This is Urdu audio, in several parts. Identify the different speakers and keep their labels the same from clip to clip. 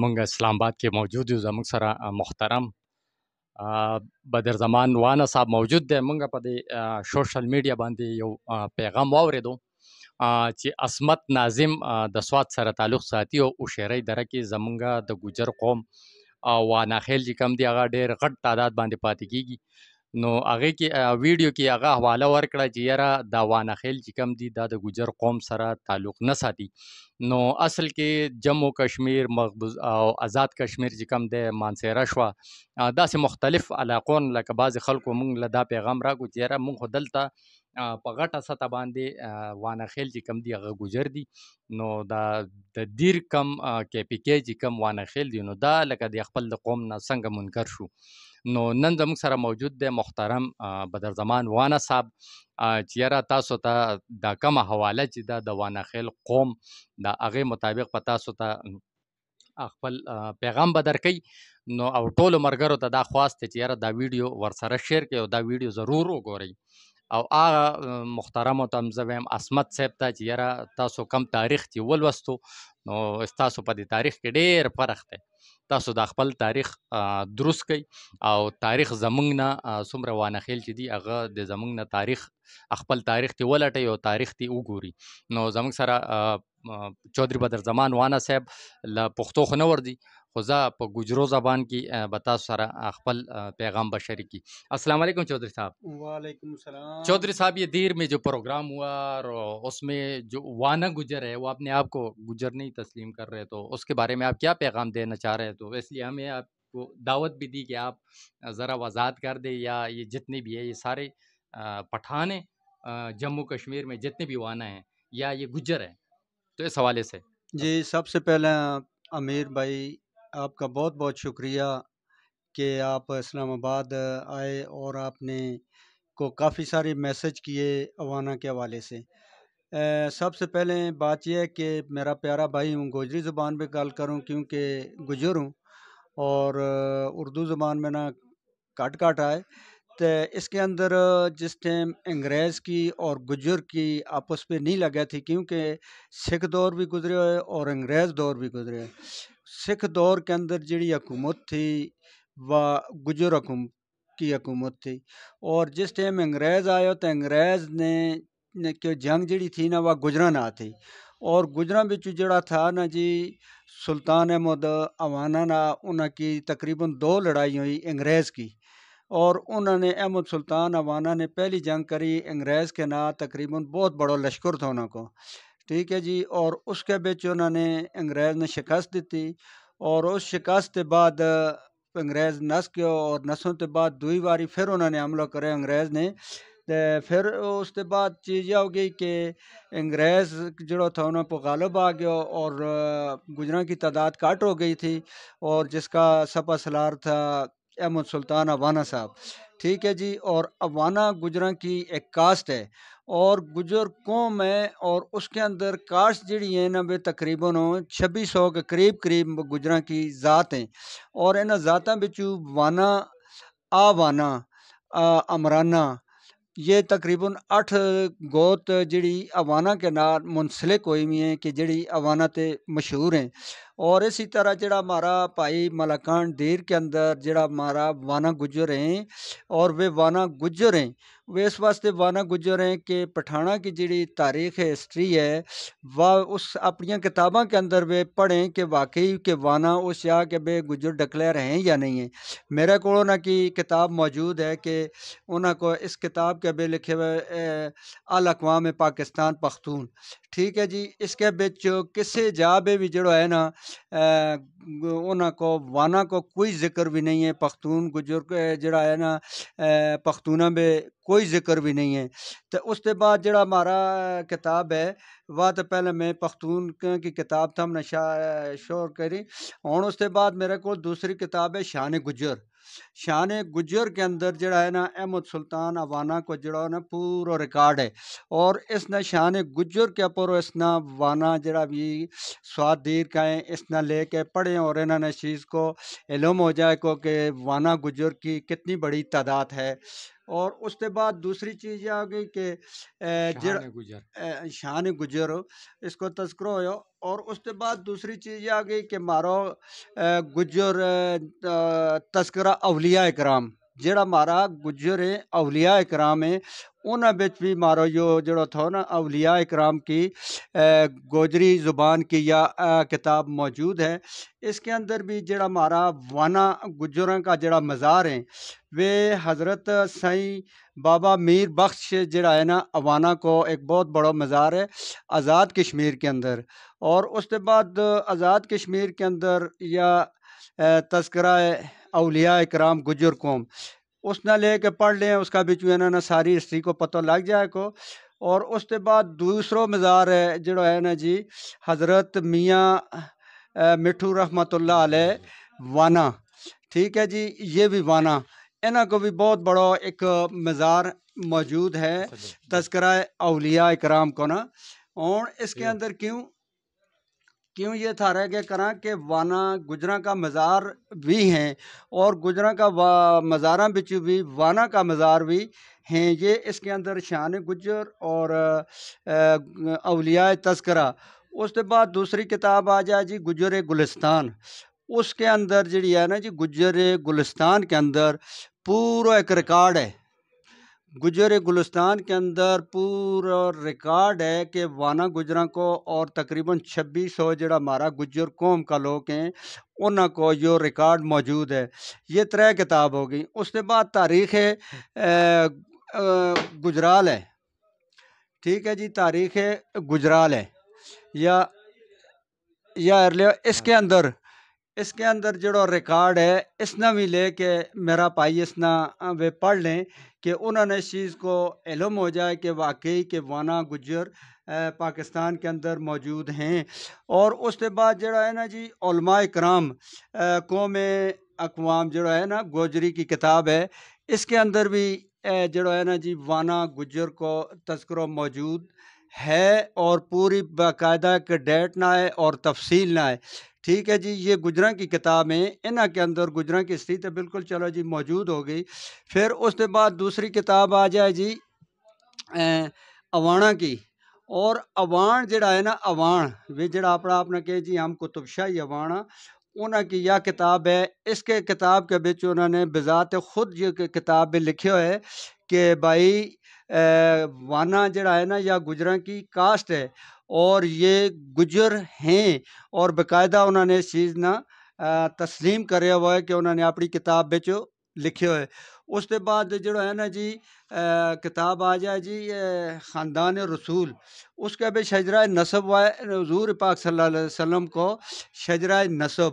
Speaker 1: مونږ اسلام آباد کې موجود یو. زموږ سره محترم بدر زمان وانا صاحب موجود دی. مونږ په دې سوشل میډیا باندې یو پیغام واورېدو چې عصمت ناظم د سوات سره تعلق ساتي او شیرۍ دره کې زمونږ د ګوجر قوم واناخیل چې کم دی هغه ډېر غټ تعداد باندې پاتې کېږي. نو هغې کې ویډیو کې هغه حواله ورکړه چې یاره دا واناخیل چې کم دي دا د ګوجر قوم سره تعلق نه ساتي. نو اصل کې جموں کشمیر مقبوض او آزاد کشمیر چې کم دی مانسیره شوه داسې مختلف علاقو نه لکه بعضې خلکو مونږ له دا پیغام راکړو چې یاره مونږ خو دلته په غټه سطح باندې واناخیل چې کم دي هغه ګوجر دي. نو دا د دیر کم KPK چې کم واناخیل دي نو دا لکه د خپل د قوم نه څنګه منکر شو. نو نن زموږ سره موجود دی محترم بدر زمان وانا صاحب چې یاره تاسو ته دا کومه حواله چې دا د واناخیل قوم د هغې مطابق په تاسو ته خپل پیغام به درکوي. نو او ټولو ملګرو ته دا خواست دی چې یاره دا ویډیو ورسره شیر کړئ او دا ویډیو ضرور وګورئ. او هغه محترمو ته هم زه وایم عصمت صاحب ته چې یاره تاسو کم تاریخ چې ولوستو نو ستاسو په دې تاریخ کې ډېر فرق دی. تاسو دا خپل تاریخ درست کړئ او تاریخ زمونږ نه څومره واناخیل چې دي هغه د زمونږ نه تاریخ خپل تاریخ تی ولټئ او تاریخ تی وګوري. نو زمونږ سره چودھری بدر زمان وانا صاحب له پښتو خو نه ورځي خو زه په ګوجرو زبان کې به تاسو سره خپل پیغام به شریک کی. السلام علیکم چودھری صاحب.
Speaker 2: وعلیکم السلام.
Speaker 1: چودھری صاحب یہ دیر میں جو پروگرام ہوا اور اس میں جو وانا گجر ہے وہ اپنے آپ کو گجر نہیں تسلیم کر رہے تو اس کے بارے میں آپ کیا پیغام دینا چاہ رہے تو اس لیے ہمیں آپ کو دعوت بھی دی کہ آپ ذرا وضاحت کر دیں یا یہ جتنے بھی ہے یہ سارے پٹھان ہیں جموں کشمیر میں جتنے بھی وانا ہیں یا یہ گجر ہیں تو اس حوالے سے.
Speaker 2: جی سب سے پہلے امیر بھائی آپ کا بہت بہت شکریہ کہ آپ اسلام آباد آئے اور آپ نے کو کافی سارے میسج کیے اوانا کے حوالے سے. سب سے پہلے بات یہ ہے کہ میرا پیارا بھائی ہوں گوجری زبان پہ گل کروں کیونکہ گجر ہوں اور اردو زبان میں نہ کٹ آئے تو اس کے اندر جس ٹائم انگریز کی اور گجر کی آپس پہ نہیں لگا تھی کیونکہ سکھ دور بھی گزرے ہوئے اور انگریز دور بھی گزرے ہوئے. سکھ دور کے اندر جڑی حکومت تھی وہ گجر کی حکومت تھی اور جس ٹائم انگریز آئے تو انگریز نے کہ جنگ جڑی تھی نا وہ گجراں نہ تھی اور گجراں بچ جڑا تھا نا جی سلطان احمد اوانا نا انہاں کی تقریباً 2 لڑائی ہوئی انگریز کی اور انہوں نے احمد سلطان اوانا نے پہلی جنگ کری انگریز کے نا تقریباً بہت بڑا لشکر تھا انہوں کو. ٹھیک ہے جی. اور اس کے بچ انہوں نے انگریز نے شکست دیتی اور اس شکست کے بعد انگریز نس گیا اور نسوں کے بعد دوئی باری پھر انہوں نے حملہ کرے انگریز نے. پھر اس کے بعد چیز یہ ہو گئی کہ انگریز جڑا تھا انہوں پہ غالب آ گیا اور گجراں کی تعداد کٹ ہو گئی تھی اور جس کا سپہ سالار تھا احمد سلطان اوانا صاحب. ٹھیک ہے جی. اور اوانا گجراں کی ایک کاسٹ ہے اور گجر قوم ہے اور اس کے اندر کاسٹ جڑی ہے نا وہ تقریباً 2600 کے قریب گجراں کی ذات ہیں اور انہاں ذاتاں بچوں وانا وانا امرانا یہ تقریباً 8 گوت جڑی اوانا کے نال منسلک ہوئی ہوئی ہیں کہ جڑی اوانا تے مشہور ہیں. اور اسی طرح جڑا ہمارا بھائی ملاکان دیر کے اندر جڑا ہمارا وانا گجر ہیں اور وہ وانا گجر ہیں وہ اس واسطے وانا گجر ہیں کہ پٹھانہ کی جڑی تاریخ ہسٹری ہے وہ اس اپنی کتاباں کے اندر وہ پڑھیں کہ واقعی کہ وانا اس یا کہ بے گجر ڈکلیئر ہیں یا نہیں ہیں. میرے کو انہوں کی کتاب موجود ہے کہ انہوں کو اس کتاب کے بے لکھے ہوئے الاقوام پاکستان پختون. ٹھیک ہے جی. اس کے بچ کسی جا بے بھی جڑا ہے نا انہوں کو وانا کو کوئی ذکر بھی نہیں ہے. پختون گجر جڑا ہے نا پختونہ میں کوئی ذکر بھی نہیں ہے. تو اس کے بعد جڑا ہمارا کتاب ہے وہ تو پہلے میں پختون کی کتاب تھا ہم نے شور کری اور اس کے بعد میرے کو دوسری کتاب ہے شان گجر. شان گجر کے اندر جڑا ہے نا احمد سلطان اوانا کو جڑا ہے نا پورا ریکارڈ ہے، اور اس نے شان گجر کے اوپر اس نے وانا جڑا بھی سواد دیر کا ہے اس نے لے کے پڑھے، اور انہوں نے اس چیز کو علم ہو جائے کو کہ وانا گجر کی کتنی بڑی تعداد ہے۔ اور اس کے بعد دوسری چیز یہ آ گئی کہ جڑا
Speaker 1: شان گجر
Speaker 2: شان گجر اس کو تذکرہ ہو، اور اس کے بعد دوسری چیز یہ آ گئی کہ مارو گجر تذکرہ اولیاء اکرام، جڑا مارا گجر ہے اولیاء اکرام ہے، انہاں بچ بھی مارو جو جڑا تھا نا اولیاء اکرام کی گوجری زبان کی یا کتاب موجود ہے۔ اس کے اندر بھی جڑا مارا وانا گجراں کا جڑا مزار ہے وہ حضرت سائیں بابا میر بخش جڑا ہے نا اوانا کو ایک بہت بڑا مزار ہے آزاد کشمیر کے اندر۔ اور اس کے بعد آزاد کشمیر کے اندر یا تذکرہ اولیاء اکرام گجر قوم اس نہ لے کے پڑھ لیں، اس کا بھی جو ہے نا ساری ہسٹری کو پتہ لگ جائے کو۔ اور اس کے بعد دوسرا مزار ہے جڑا ہے نا جی حضرت میاں مٹھو رحمۃ اللہ علیہ وانا، ٹھیک ہے جی، یہ بھی وانا انہاں کو بھی بہت بڑا ایک مزار موجود ہے تذکرہ اولیاء اکرام کو نا۔ اور اس کے اندر کیوں یہ تھا رہ گیا کرا کہ وانا گجراں کا مزار بھی ہیں، اور گجراں کا مزاراں بچ بھی وانا کا مزار بھی ہیں، یہ اس کے اندر شان گجر اور اولیاء تذکرہ۔ اس کے بعد دوسری کتاب آ جائے جی گجر گلستان، اس کے اندر جڑی ہے نا جی گجر گلستان کے اندر پورا ایک ریکارڈ ہے، گجر گلستان کے اندر پورا ریکارڈ ہے کہ وانا گجراں کو اور تقریباً 2600 جڑا ہمارا گجر قوم کا لوگ ہیں انہاں کو یہ ریکارڈ موجود ہے۔ یہ 3 کتاب ہو گئی۔ اس کے بعد تاریخ گجرال ہے، ٹھیک ہے جی، تاریخ گجرال ہے یا اس کے اندر جڑا ریکارڈ ہے اس نے بھی لے کے میرا بھائی اس نے وہ پڑھ لیں کہ انہوں نے اس چیز کو علم ہو جائے کہ واقعی کہ وانا گجر پاکستان کے اندر موجود ہیں۔ اور اس کے بعد جڑا ہے نا جی علماء اکرام قوم اقوام جڑا ہے نا گوجری کی کتاب ہے، اس کے اندر بھی جڑا ہے نا جی وانا گجر کو تذکرہ موجود ہے، اور پوری باقاعدہ ایک ڈیٹ نہ ہے اور تفصیل نہ ہے، ٹھیک ہے جی۔ یہ گجراں کی کتاب ہیں، انہاں کے اندر گجراں کی ہسٹری تو بالکل چلو جی موجود ہو گئی۔ پھر اس کے بعد دوسری کتاب آ جائے جی اوانا کی، اور اوان جڑا ہے نا اوان وہ جڑا اپنا کہ جی ہم کتب شاہی اوانا انہاں کی یہ کتاب ہے۔ اس کے کتاب کے بچ انہوں نے بذات خود یہ کتاب بھی لکھے ہوئے کہ بھائی وانا جڑا ہے نا یا گجراں کی کاسٹ ہے اور یہ گجر ہیں، اور باقاعدہ انہوں نے اس چیز نہ تسلیم کریا ہوا ہے کہ انہوں نے اپنی کتاب بچ لکھے ہوئے۔ اس کے بعد جڑا ہے نا جی کتاب آ جائے جی خاندان رسول، اس کے بھی شجرہ نسب ہے حضور پاک صلی اللہ علیہ وسلم کو شجرہ نسب،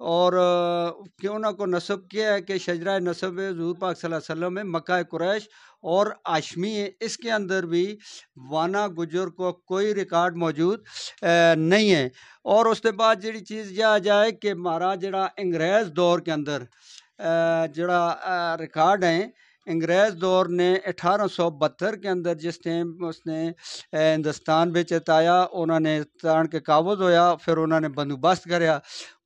Speaker 2: اور کہ انہوں کو نسب کیا ہے کہ شجرہ نسب حضور پاک صلی اللہ علیہ وسلم میں مکہ قریش اور ہاشمی ہے۔ اس کے اندر بھی وانا گجر کو کوئی ریکارڈ موجود نہیں ہے۔ اور اس کے بعد جڑی چیز یہ آ جائے کہ ہمارا جڑا انگریز دور کے اندر جڑا ریکارڈ ہیں، انگریز دور نے 1872 کے اندر جس ٹائم اس نے ہندوستان بچ آیا، انہوں نے تان کے قابض ہویا، پھر انہوں نے بندوبست کریا،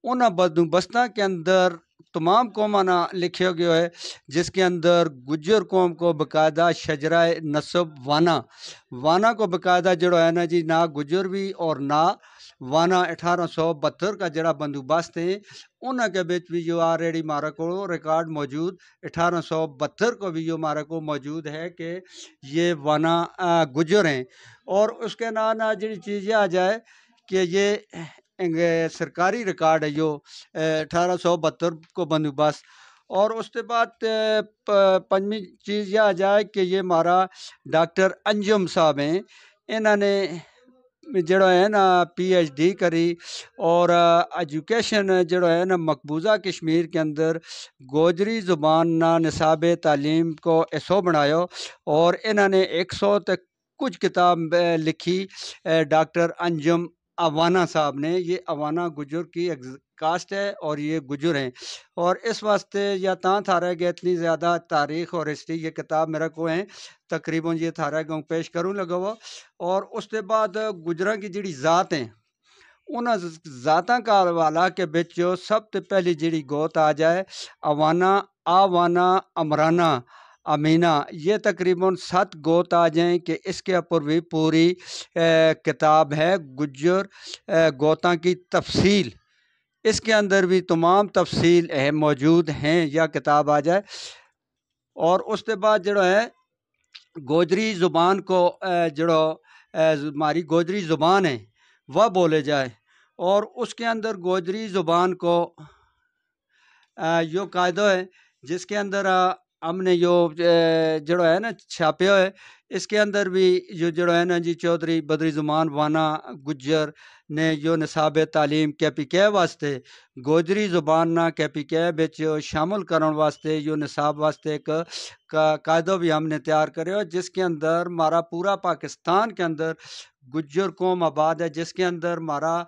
Speaker 2: انہاں بندوبستاں کے اندر تمام قوماں نہ لکھے گئے ہے، جس کے اندر گجر قوم کو باقاعدہ شجرہ نسب وانا کو باقاعدہ جڑا ہے نا جی نہ گجر بھی اور نہ وانا 1872 کا جڑا بندوبست ہے انہاں کے بچ بھی جو آلریڈی ہمارا کو ریکارڈ موجود 1872 کو بھی جو ہمارا کو موجود ہے کہ یہ وانا گجر ہیں۔ اور اس کے نام جڑی چیز یہ آ جائے کہ یہ سرکاری ریکارڈ ہے جو 1872 کو بندوبست۔ اور اس کے بعد پنجمی چیز یہ آ جائے کہ یہ ہمارا ڈاکٹر انجم صاحب ہیں، انہوں نے جڑا ہے نا پی ایچ ڈی کری، اور ایجوکیشن جڑا ہے نا مقبوضہ کشمیر کے اندر گوجری زبان نا نصاب تعلیم کو ایسو بنایا، اور انہوں نے 100 تک کچھ کتاب لکھی ڈاکٹر انجم اوانا صاحب نے. یہ اوانا گجر کی کاسٹ ہے اور یہ گجر ہیں. اور اس واسطے یا تاں تھارا گیا اتنی زیادہ تاریخ اور ہسٹری یہ کتاب میرا کو ہیں تقریباً یہ تھارا گاؤں پیش کروں لگا ہوا. اور اس کے بعد گجراں کی جڑی ذات ہیں انہاں ذاتاں کا حوالہ کے بچ سب تو پہلی جڑی گوت آ جائے اوانا، آوانا، امرانا، امینا، یہ تقریباً 7 گوت آ جائیں کہ اس کے اوپر بھی پوری کتاب ہے گجر گوتاں کی تفصیل. اس کے اندر بھی تمام تفصیل موجود ہیں یا کتاب آ جائے. اور اس کے بعد جڑا ہے گوجری زبان کو جڑو ہماری گوجری زبان ہے وہ بولے جائے. اور اس کے اندر گوجری زبان کو یہ قاعدہ ہے جس کے اندر ہم نے جڑو ہے نا چھاپے ہوئے. اس کے اندر بھی جو جڑو ہے نا جی چودھری بدری زمان وانا گجر نے جو نصاب تعلیم کے پی کے واسطے گوجری زبان نہ کے پی کے بچ شامل کرن واسطے جو نصاب واسطے ایک قاعدہ بھی ہم نے تیار کرے ہو جس کے اندر ہمارا پورا پاکستان کے اندر گجر قوم آباد ہے. جس کے اندر ہمارا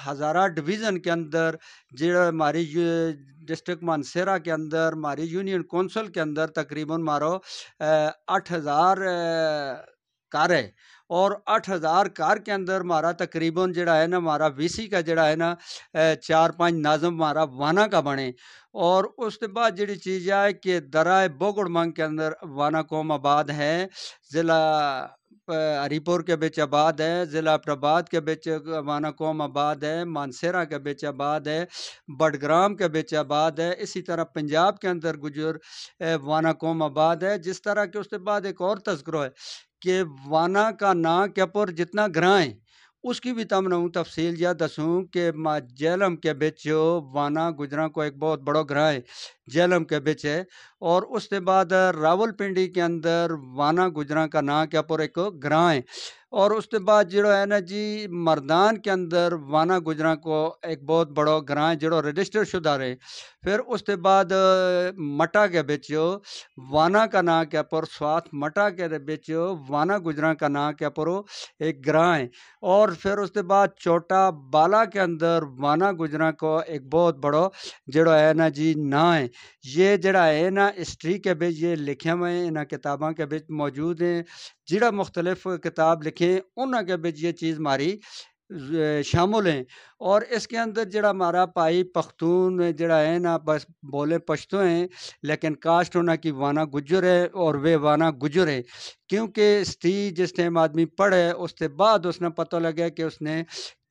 Speaker 2: ہزارہ ڈویژن کے اندر جو ہماری ڈسٹرکٹ مانسیرا کے اندر ہماری یونین کونسل کے اندر تقریباً مارو 8000 کار ہے. اور 8000 کار کے اندر ہمارا تقریباً جڑا ہے نا ہمارا وی سی کا جڑا ہے نا 4-5 ناظم ہمارا وانا کا بنے. اور اس کے بعد جڑی چیز ہے کہ درائے بوگڑ منگ کے اندر وانا قوم آباد ہے. ضلع ہری پور کے بچ آباد ہے. ضلع پرباد کے بچ وانا قوم آباد ہے. مانسیرا کے بچ آباد ہے. بڈگرام کے بچ آباد ہے. اسی طرح پنجاب کے اندر گجر وانا قوم آباد ہے. جس طرح کہ اس کے بعد ایک اور تذکرہ ہے کہ وانا کا نام کے پر جتنا گراں ہے اس کی بھی تم نہ تفصیل یا دسوں کہ جہلم کے بچ وانا گجراں کو ایک بہت بڑا گراں ہے جہلم کے بچ ہے. اور اس کے بعد راول پنڈی کے اندر وانا گجراں کا نام کے پر ایک گراں ہے. اور اس کے بعد جڑو ہے نا جی مردان کے اندر وانا گجراں کو ایک بہت بڑا گراں ہے جڑو رجسٹر شدہ رہے. پھر اس کے بعد مٹا کے بچ وانا کا نام کے پر سوات مٹا کے بچ وانا گجراں کا نام کے پر ایک گراں ہے. اور پھر اس کے بعد چوٹا بالا کے اندر وانا گجراں کو ایک بہت بڑا جڑا ہے نا جی نا ہے. یہ جڑا ہے نا ہسٹری کے بچ یہ لکھے ہوئے ہیں ان کتاباں کے بچ موجود ہیں. جڑا مختلف کتاب لکھے انہاں کے بچ یہ چیز ہماری شامل ہیں. اور اس کے اندر جڑا ہمارا پائی پختون جڑا ہے نا بس بولے پشتو ہیں لیکن کاسٹ ہونا کی وانا گجر ہے اور وہ وانا گجر ہے. کیونکہ ہسٹری جس ٹائم آدمی پڑھے اس کے بعد اس نے پتہ لگا کہ اس نے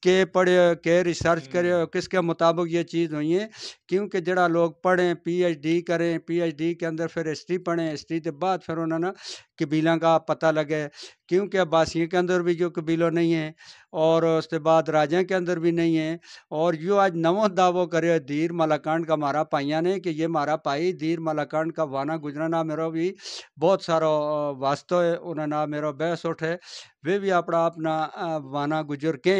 Speaker 2: کہ پڑھے کہ ریسرچ کرے اور کس کے مطابق یہ چیز ہوئی ہے. کیونکہ جڑا لوگ پڑھیں پی ایچ ڈی کریں پی ایچ ڈی کے اندر پھر ہسٹری پڑھیں ہسٹری کے بعد پھر انہوں نے قبیلوں کا پتہ لگے. کیونکہ عباسیوں کے اندر بھی جو قبیلوں نہیں ہیں اور اس کے بعد راجہ کے اندر بھی نہیں ہیں. اور جو آج نو دعووں کرے دیر مالاکانڈ کا مارا پائیاں نے کہ یہ مارا پائی دیر مالاکانڈ کا وانا گجرا نام میرا بھی بہت سارا واسطہ ہے انہوں نے میرا بحث اٹھے وہ بھی اپنا وانا گجر کے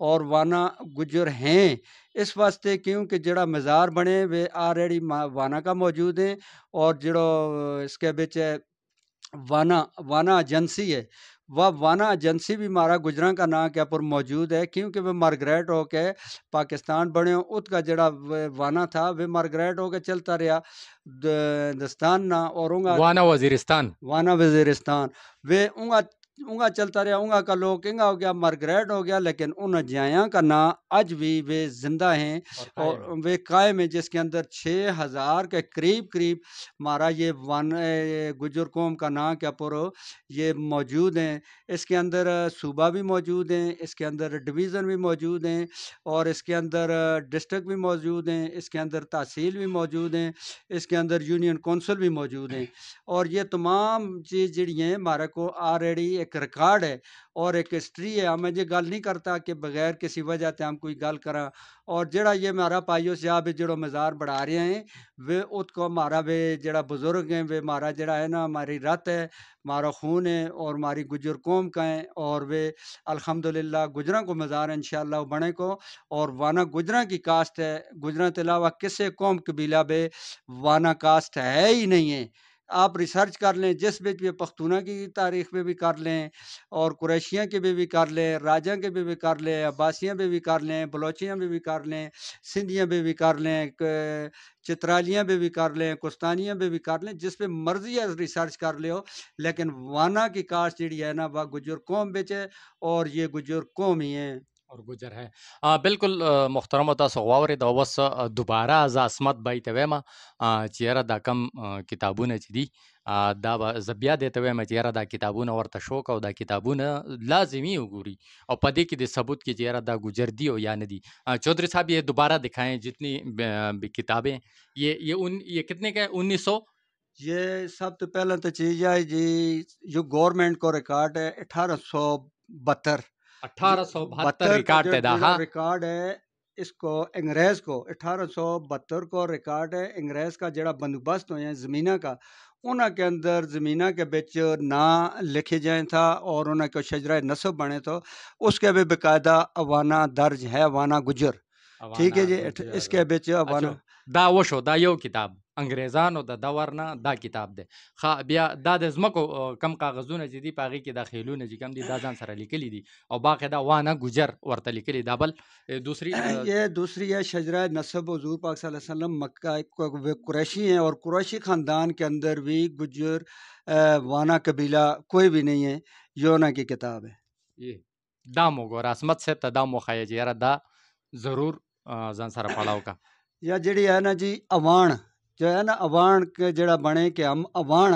Speaker 2: اور وانا گجر ہیں اس واسطے کیونکہ جڑا مزار بنے وہ آلریڈی وانا کا موجود ہیں. اور جڑو اس کے بچ وانا ایجنسی ہے وہ وانا ایجنسی بھی مارا گجراں کا نام کے پر موجود ہے. کیونکہ وہ مارگریٹ ہو کے پاکستان بنے اس کا جڑا وانا تھا وہ مارگریٹ ہو کے چلتا رہا ہندوستان نہ اور
Speaker 1: وانا وزیرستان
Speaker 2: وانا وزیرستان وہ اونگا چلتا رہا. اونگا کا لوگ انگا ہو گیا مارگریٹ ہو گیا لیکن ان جایاں کا نام اج بھی وہ زندہ ہیں اور وہ قائم ہیں جس کے اندر 6000 کے قریب ہمارا یہ گجر قوم کا نام کیا پرو یہ موجود ہیں. اس کے اندر صوبہ بھی موجود ہیں اس کے اندر ڈویژن بھی موجود ہیں اور اس کے اندر ڈسٹرکٹ بھی موجود ہیں اس کے اندر تحصیل بھی موجود ہیں اس کے اندر یونین کونسل بھی موجود ہیں. اور یہ تمام چیز جڑی ہیں ہمارے کو آلریڈی ایک ریکارڈ ہے اور ایک ہسٹری ہے. ہمیں یہ گل نہیں کرتا کہ بغیر کسی وجہ سے ہم کوئی گل کرا. اور جڑا یہ ہمارا پائیو صاحب جڑو مزار بڑھا رہے ہیں وہ اس کو ہمارا وہ جڑا بزرگ ہیں وہ ہمارا جڑا ہے نا ہماری رت ہے ہمارا خون ہے اور ہماری گجر قوم کا ہے. اور وہ الحمدللہ گجراں کو مزار انشاءاللہ بنے کو اور وانا گجراں کی کاسٹ ہے. گجراں کے علاوہ کسی قوم قبیلہ بے وانا کاسٹ ہے ہی نہیں ہے. آپ ریسرچ کر لیں جس بھی پختونہ کی تاریخ میں بھی کر لیں اور قریشیاں کے بھی کر لیں، راجاں کے بھی کر لیں، عباسیاں بھی کر لیں، بلوچیاں بھی کر لیں، سندھیاں بھی کر لیں، چترالیاں بھی کر لیں، کوستانیاں بھی کر لیں، جس پہ مرضی ہے ریسرچ کر لے ہو، لیکن وانا کی کاشت جڑی ہے نا وہ گجر قوم بچ ہے اور یہ گجر قوم ہی ہیں
Speaker 1: اور گجر ہے. بالکل محترم تاسو غواړئ دا اوس دوباره زه عصمت بای ته وایم چې یاره دا کم کتابونه چې دي دا به زه بیا دې ته وایم چې یاره دا کتابونه ورته شوق او دا کتابونه لازمي وګوري او په دې کې د ثبوت کې چې یاره دا گجر دی او یا نه دی. چودھری صاحب یہ دوبارہ دکھائیں جتنی کتابیں یہ کتنے کا ہے 1900
Speaker 2: یہ سب تو پہلا تو چیز ہے جی جو گورنمنٹ کو ریکارڈ ہے 1872
Speaker 1: 1872 ریکارڈ تے دا ہاں
Speaker 2: ریکارڈ ہے اس کو انگریز کو 1872 کو ریکارڈ ہے انگریز کا جڑا بندوبست ہوئے ہیں زمینہ کا انہاں کے اندر زمینہ کے بچ نا لکھے جائیں تھا اور انہاں کو شجرہ نسب بنے تو اس کے بھی باقاعدہ اوانا درج ہے اوانا گجر ٹھیک ہے جی اس کے بچ اوانا
Speaker 1: دا وشو دا یو کتاب انګریزانو د دور نه دا کتاب دی. بیا دا د ځمکو کم کاغذونه چې دي په هغې کې دا خیلونه چې کم دي دا ځان سره لیکلي دي او باقاعده وانه گجر ورته لیکلي دا بل دوسری
Speaker 2: یہ دوسری ہے شجرہ نسب حضور پاک صلی اللہ علیہ وسلم مکہ قریشی ہیں اور قریشی خاندان کے اندر بھی گجر وانا قبیلہ کوئی بھی نہیں ہے یونا کی کتاب ہے.
Speaker 1: یہ دا موګور عصمت صاحب ته دا مخایه چې یاره دا ضرور ځان سره پړاو کا
Speaker 2: یا جڑی ہے نا جی اوان جو ہے نا اوان کے جڑا بنے کہ ہم اوان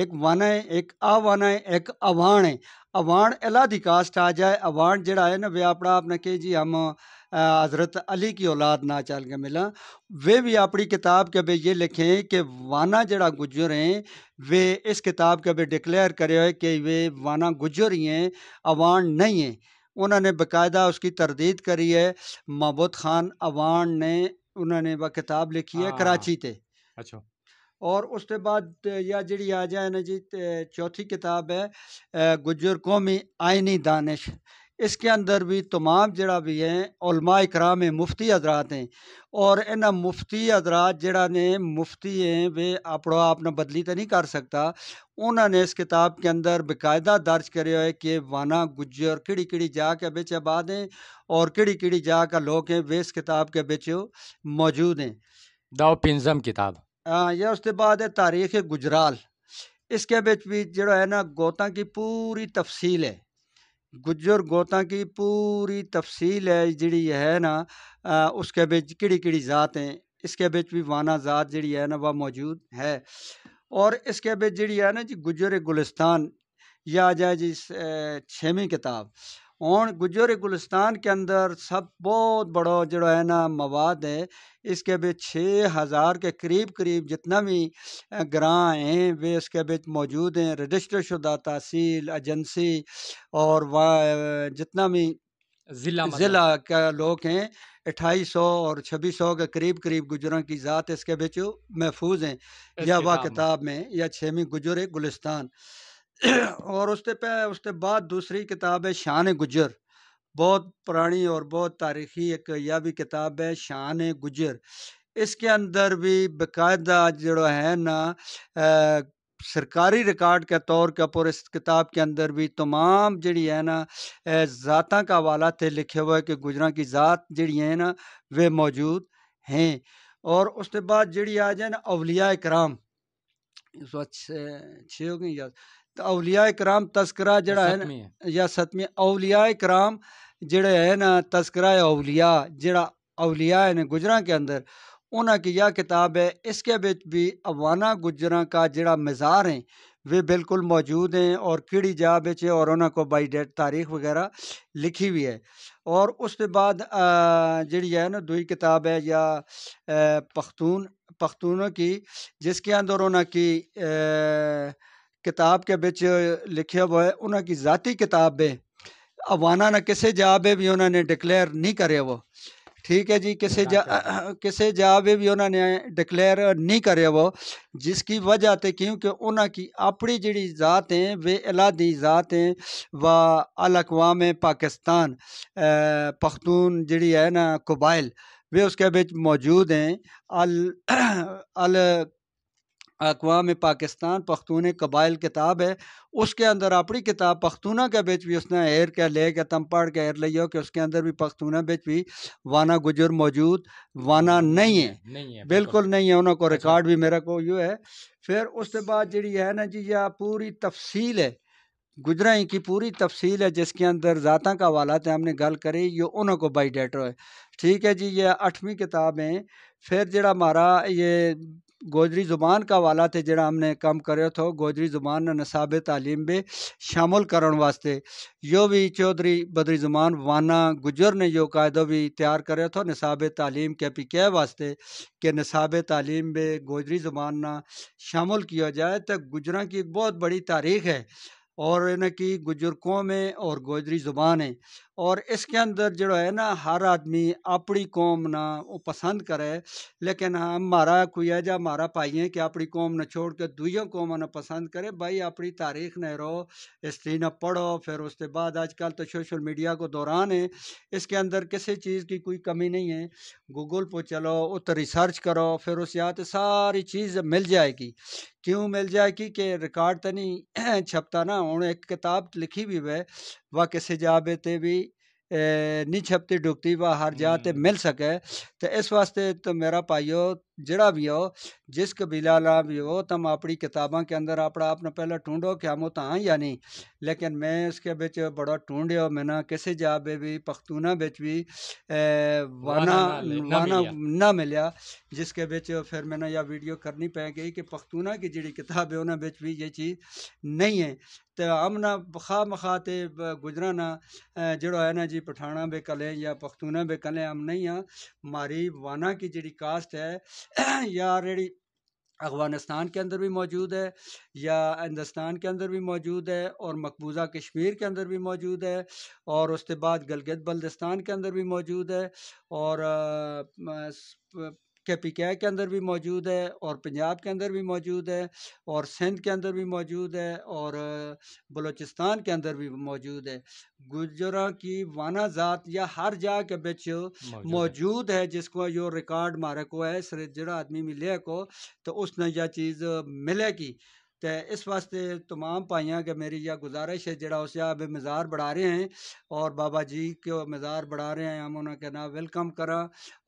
Speaker 2: ایک وانا ہے ایک آوانا ہے ایک اوان ہے اوان الادی کاسٹ آ جائے اوان جڑا ہے نا وہ اپنا آپ نے کہ جی ہم حضرت علی کی اولاد نہ چل کے ملا وہ بھی اپنی کتاب کے بھی یہ لکھیں کہ وانا جڑا گجر ہیں وہ اس کتاب کے بھی ڈکلیئر کرے ہوئے کہ وہ وانا گجر ہی ہیں اوان نہیں ہیں. انہوں نے باقاعدہ اس کی تردید کری ہے. محبوب خان اوان نے انہوں نے وہ کتاب لکھی ہے کراچی تے.
Speaker 1: اچھا
Speaker 2: اور اس کے بعد یا جڑی آ جائے نا جی چوتھی کتاب ہے گجر قومی آئینی دانش. اس کے اندر بھی تمام جڑا بھی ہیں علماء اکرام ہیں مفتی حضرات ہیں اور ان مفتی حضرات جڑا نے مفتی ہیں وہ اپنا آپ نے بدلی تو نہیں کر سکتا. انہوں نے اس کتاب کے اندر باقاعدہ درج کرے ہوئے کہ وانا گجر کڑی کڑی جا کے بچ آباد ہیں اور کڑی کڑی جا کا لوگ ہیں وہ اس کتاب کے بچ موجود ہیں.
Speaker 1: دا پنجم کتاب
Speaker 2: یا اس کے بعد ہے تاریخ گجرال. اس کے بچ بھی جڑا ہے نا گوتاں کی پوری تفصیل ہے گجر گوتاں کی پوری تفصیل ہے جڑی ہے نا اس کے بچ کڑی کڑی ذات ہیں. اس کے بچ بھی وانا ذات جڑی ہے نا وہ موجود ہے. اور اس کے بچ جڑی ہے نا جی گجر گلستان یا آ جائے جی 6ویں کتاب. اور گجر گلستان کے اندر سب بہت بڑا جڑا ہے نا مواد ہے. اس کے بچ 6000 کے قریب جتنا بھی گراں ہیں وہ اس کے بچ موجود ہیں. رجسٹر شدہ تحصیل ایجنسی اور جتنا بھی ضلع کا لوگ ہیں 2800 اور 2600 کے قریب گجروں کی ذات اس کے بچ محفوظ ہیں یا وہ کتاب میں یا 6ویں گجر گلستان. اور اس کے بعد دوسری کتاب ہے شان گجر. بہت پرانی اور بہت تاریخی ایک یہ بھی کتاب ہے شان گجر. اس کے اندر بھی باقاعدہ جو ہے نا سرکاری ریکارڈ کے طور کے اوپر اس کتاب کے اندر بھی تمام جڑی ہے نا ذاتاں کا حوالہ تھے لکھے ہوئے کہ گجراں کی ذات جڑی ہے نا وہ موجود ہیں. اور اس کے بعد جڑی آ جائے نا اولیاء کرام اس وقت 6 ہو گئی یاد تو اولیاء کرام تذکرہ جڑا ہے نا یا 7ویں اولیاء کرام جڑے ہے نا تذکرہ اولیاء جڑا اولیاء ہے نا گجراں کے اندر انہاں کی یہ کتاب ہے. اس کے بچ بھی اوانا گجراں کا جڑا مزار ہیں وہ بالکل موجود ہیں اور کیڑی جا بچ ہے اور انہاں کو بائی ڈیٹ تاریخ وغیرہ لکھی ہوئی ہے. اور اس کے بعد جڑی ہے نا دوئی کتاب ہے یا پختونوں کی جس کے اندر انہاں کی کتاب کے بچ لکھے ہوئے ہے انہاں کی ذاتی کتاب ہے. اوانا نہ کسے جاب ہے بھی انہوں نے ڈکلیئر نہیں کرے وہ ٹھیک ہے جی کسے جاب بھی انہوں نے ڈکلیئر نہیں کرے وہ جس کی وجہ تے کیونکہ انہوں کی اپنی جڑی ذات ہیں وہ الادی ذات ہیں و الاقوام پاکستان پختون جڑی ہے نا قبائل وہ اس کے بچ موجود ہیں اقوام پاکستان پختون قبائل کتاب ہے، اس کے اندر اپنی کتاب پختونہ کے بچ بھی اس نے ایر کے لے کے تم پڑھ کے ایر لئیو کہ اس کے اندر بھی پختونہ بچ بھی وانا گجر موجود وانا نہیں ہے،
Speaker 1: نہیں ہے
Speaker 2: بالکل نہیں ہے، انہوں کو
Speaker 1: اچھا
Speaker 2: ریکارڈ بھی میرا کو یہ ہے۔ پھر اس کے بعد جڑی ہے نا جی یہ پوری تفصیل ہے گجرائی کی، پوری تفصیل ہے جس کے اندر ذاتاں کا حوالات ہے، ہم نے گل کری یہ انہوں کو بائی ڈیٹر ہے، ٹھیک ہے جی۔ یہ 8ویں کتاب ہیں۔ پھر جڑا ہمارا یہ گوجری زبان کا حوالہ تھے جڑا ہم نے کم کرے تھو گوجری زبان نے نصاب تعلیم میں شامل کرن واسطے، یو بھی چودھری بدری زمان وانا گجر نے جو قاعدہ بھی تیار کرے تھو نصاب تعلیم کے پی کے واسطے کہ نصاب تعلیم میں گوجری زبان نہ شامل کیا جائے، تو گجراں کی ایک بہت بڑی تاریخ ہے اور ان کی گجر قوم ہے اور گوجری زبان ہے، اور اس کے اندر جو ہے نا ہر آدمی اپنی قوم نہ وہ پسند کرے، لیکن ہمارا کوئی ہے جا ہمارا پائی ہے کہ اپنی قوم نہ چھوڑ کے دوسروں قوم نہ پسند کرے، بھائی اپنی تاریخ نہ رہو، ہسٹری نہ پڑھو۔ پھر اس کے بعد آج کل تو سوشل میڈیا کو دوران ہے، اس کے اندر کسی چیز کی کوئی کمی نہیں ہے، گوگل پہ چلو اتر ریسرچ کرو، پھر اس یہاں ساری چیز مل جائے گی۔ کیوں مل جائے گی کہ ریکارڈ تو نہیں چھپتا نا، ہوں ایک کتاب لکھی بھی ہے وہ کسی جا تے بھی نہیں چھپتی ڈگتی وہ ہر جا تے مل سکے، تو اس واسطے تو میرا بھائیو جڑا بھی ہو جس قبیلہ لا بھی ہو تم اپنی کتاباں کے اندر اپنا پہلے ڈھونڈو کہ ہم تو ہاں یا نہیں، لیکن میں اس کے بچ بڑا ڈھونڈیو، میں نہ کسی جا بھی پختونہ بچ بھی وانا نہ ملیا، جس کے بچ پھر میں نے یہ ویڈیو کرنی پہ گئی کہ پختونہ کی جڑی کتاب ہے انہوں بچ بھی یہ چیز نہیں ہے، تو ہم نہ بخواہ مخواتے گجرانا جڑو ہے نا جی پٹھانا بے کلیں یا پختونہ بے کلیں ہم نہیں ہیں، ہماری وانا کی جڑی کاسٹ ہے یا ریڑی افغانستان کے اندر بھی موجود ہے یا ہندوستان کے اندر بھی موجود ہے اور مقبوضہ کشمیر کے اندر بھی موجود ہے، اور اس کے بعد گلگت بلتستان کے اندر بھی موجود ہے، اور کے پی کے اندر بھی موجود ہے، اور پنجاب کے اندر بھی موجود ہے، اور سندھ کے اندر بھی موجود ہے، اور بلوچستان کے اندر بھی موجود ہے۔ گجراں کی وانا ذات یا ہر جا کے بچ موجود ہے، جس کو جو ریکارڈ مارے کو ہے سر جڑا آدمی ملے کو تو اس نے یہ چیز ملے گی۔ تو اس واسطے تمام پائیاں کہ میری یہ گزارش ہے جڑا اس اب مزار بڑھا رہے ہیں اور بابا جی کو مزار بڑھا رہے ہیں، ہم انہوں کے نا ویلکم کرا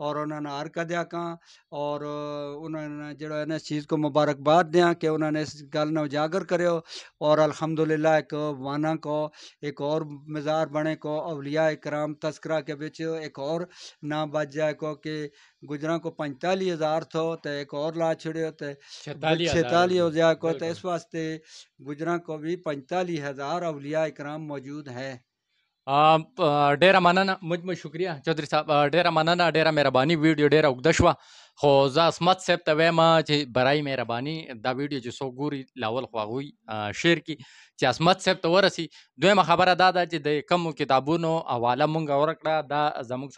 Speaker 2: اور انہوں نے عرقہ دیا کہاں، اور انہوں نے جڑا ہے نا اس چیز کو مبارکباد دیا کہ انہوں نے اس گل نے اجاگر کرے ہو، اور الحمدللہ ایک وانا کو ایک اور مزار بنے کو اولیاء اکرام تذکرہ کے بچ ایک اور نام بچ جائے کو کہ گجراں کو 45,000 تھو تو ایک اور لا چھڑے تو 46 ہو جائے کو، تو اس واسطے گجراں کو بھی 45,000 اولیاء اکرام موجود ہے۔
Speaker 1: ډیره مننه، مجموع شکریہ چودھری صاحب، ډیره مننه، ډیره مهرباني، ویډیو ډیره اوږده شوه، خو زه عصمت صاحب ته وایم چې برای مهرباني دا ویډیو چې څوک ګوري لاول خو هغوی شیر کړي چې عصمت صاحب ته ورسي. دویمه خبره دا ده چې د کومو کتابونو حواله مونږ ورکړه دا زموږ